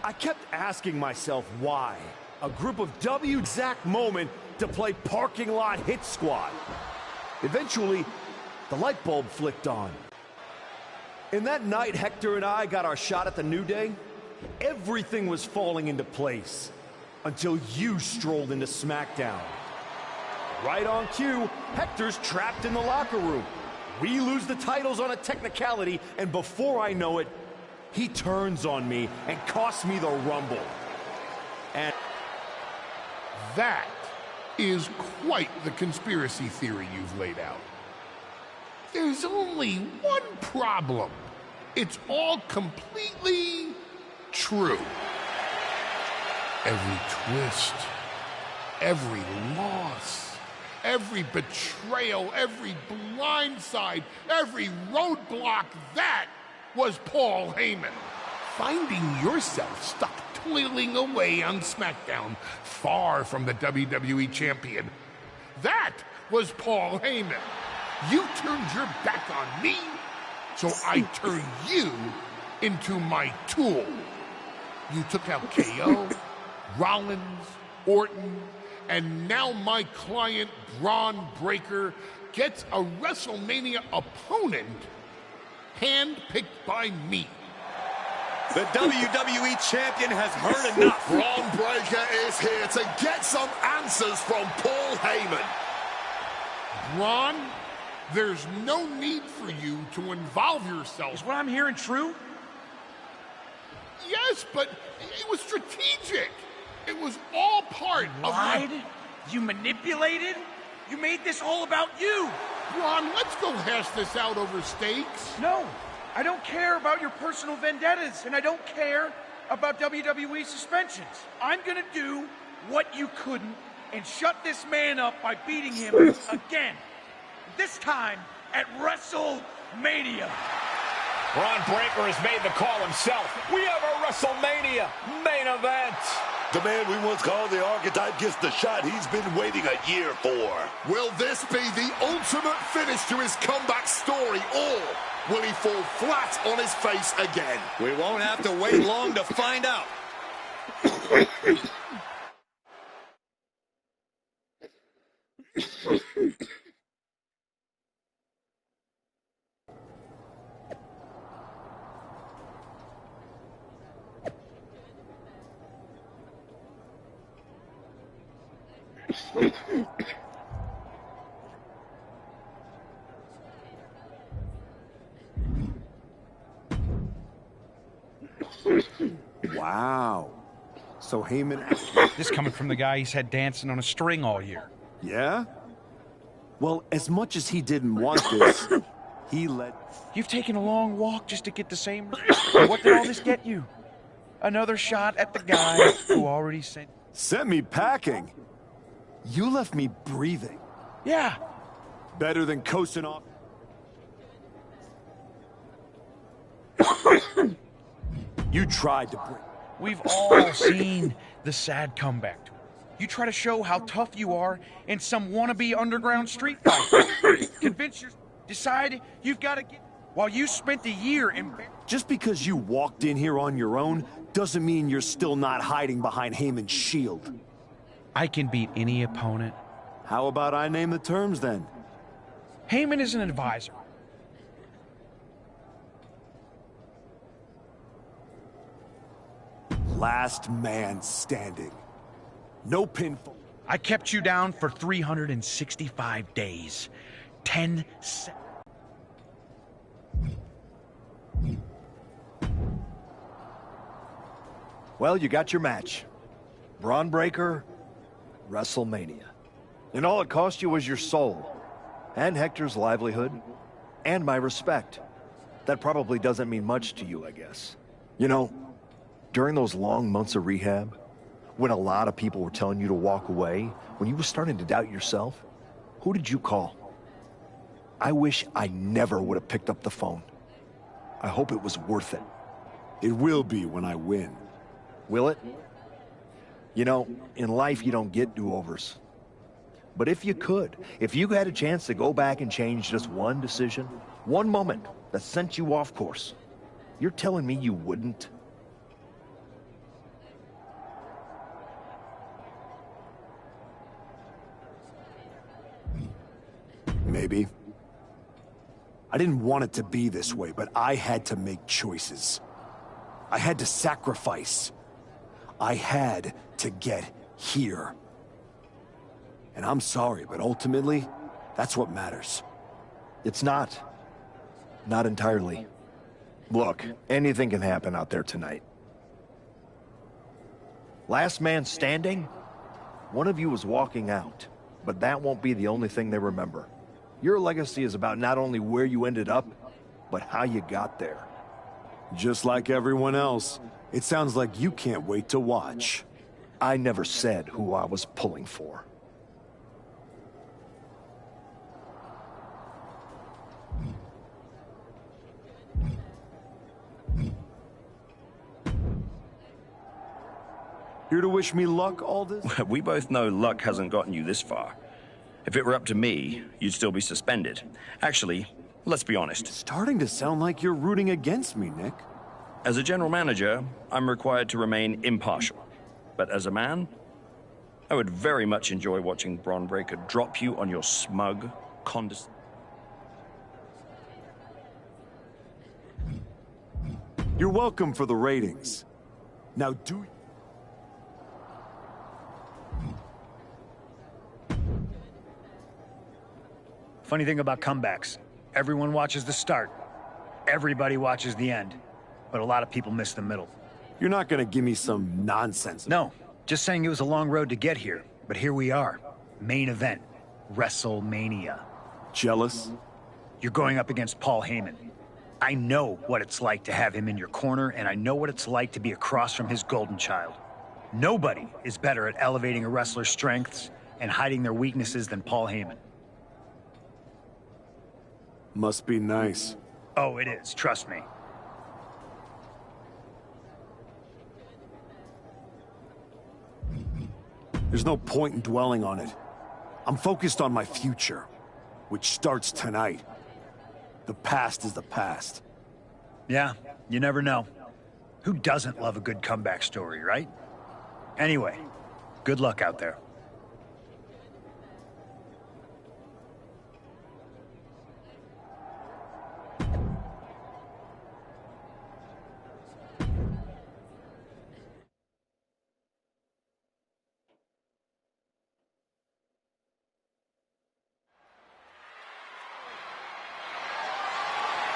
I kept asking myself why. A group of exact moment to play parking lot hit squad. Eventually, the light bulb flicked on. And that night Hector and I got our shot at the New Day, everything was falling into place until you strolled into SmackDown. Right on cue, Hector's trapped in the locker room. We lose the titles on a technicality, and before I know it, he turns on me and costs me the Rumble. And that is quite the conspiracy theory you've laid out. There's only one problem. It's all completely true. Every twist, every loss, every betrayal, every blindside, every roadblock, that was Paul Heyman. Finding yourself stuck toiling away on SmackDown, far from the WWE champion, that was Paul Heyman. You turned your back on me, so I turned you into my tool. You took out KO, Rollins, Orton, and now my client, Braun Breaker, gets a WrestleMania opponent handpicked by me. The WWE champion has heard enough. Braun Breaker is here to get some answers from Paul Heyman. Braun, there's no need for you to involve yourself. Is what I'm hearing true? Yes, but it was strategic. It was all part of lied? You manipulated? You made this all about you. Braun, let's go hash this out over stakes. No, I don't care about your personal vendettas, and I don't care about WWE suspensions. I'm gonna do what you couldn't and shut this man up by beating him again. This time at WrestleMania. Braun Breaker has made the call himself. We have a WrestleMania main event. The man we once called the archetype gets the shot he's been waiting a year for. Will this be the ultimate finish to his comeback story, or will he fall flat on his face again? We won't have to wait long to find out. wow. So Heyman... This coming from the guy he's had dancing on a string all year. Yeah? Well, as much as he didn't want this, he let... You've taken a long walk just to get the same... What did all this get you? Another shot at the guy who already sent... Sent me packing. You left me breathing. Yeah. Better than coasting off. You tried to bring... We've all seen the sad comeback to it. You try to show how tough you are in some wannabe underground street fight. Convince yourself, decide you've got to get... While you spent a year in... Just because you walked in here on your own doesn't mean you're still not hiding behind Heyman's shield. I can beat any opponent. How about I name the terms then? Heyman is an advisor. Last man standing. No pinfall. I kept you down for 365 days. 10 seconds. Well, you got your match. Braun Breaker, WrestleMania. And all it cost you was your soul, and Hector's livelihood, and my respect. That probably doesn't mean much to you, I guess. You know, during those long months of rehab, when a lot of people were telling you to walk away, when you were starting to doubt yourself, who did you call? I wish I never would have picked up the phone. I hope it was worth it. It will be when I win. Will it? You know, in life you don't get do-overs. But if you could, if you had a chance to go back and change just one decision, one moment that sent you off course, you're telling me you wouldn't? maybe. I didn't want it to be this way, but I had to make choices. I had to sacrifice. I had to get here. And I'm sorry, but ultimately, that's what matters. It's not. Not entirely. Look, anything can happen out there tonight. Last man standing? One of you was walking out, but that won't be the only thing they remember. Your legacy is about not only where you ended up, but how you got there. Just like everyone else, it sounds like you can't wait to watch. I never said who I was pulling for. Here to wish me luck, Aldous? We both know luck hasn't gotten you this far. If it were up to me, you'd still be suspended. Actually, let's be honest. Starting to sound like you're rooting against me, Nick. As a general manager, I'm required to remain impartial. But as a man, I would very much enjoy watching Bron Breakker drop you on your smug, condescending... You're welcome for the ratings. Now do... Funny thing about comebacks, everyone watches the start. Everybody watches the end. But a lot of people miss the middle. You're not gonna give me some nonsense. No, just saying it was a long road to get here. But here we are. Main event. WrestleMania. Jealous? You're going up against Paul Heyman. I know what it's like to have him in your corner, and I know what it's like to be across from his golden child. Nobody is better at elevating a wrestler's strengths and hiding their weaknesses than Paul Heyman. Must be nice. Oh, it is. Trust me. There's no point in dwelling on it. I'm focused on my future, which starts tonight. The past is the past. Yeah, you never know. Who doesn't love a good comeback story, right? Anyway, good luck out there.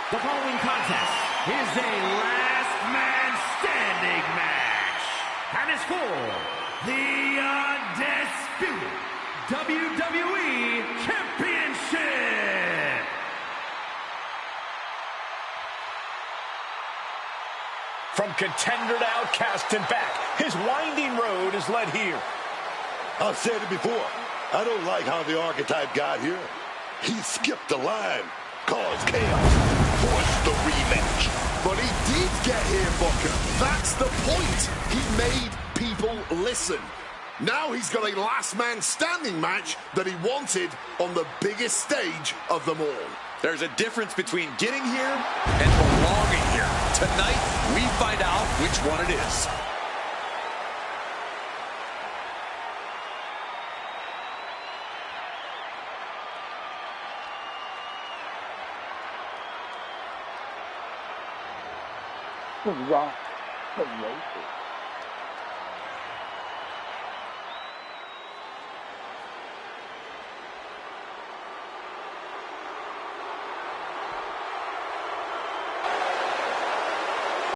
The following contest is a last man standing match and is for the undisputed WWE Championship. From contender to outcast and back, his winding road is led here. I've said it before. I don't like how the Archetype got here. He skipped the line, caused chaos. Forced the rematch. But he did get here, Booker. That's the point. He made people listen. Now he's got a last man standing match that he wanted on the biggest stage of them all. There's a difference between getting here and belonging here. Tonight, we find out which one it is. Rock, the racist.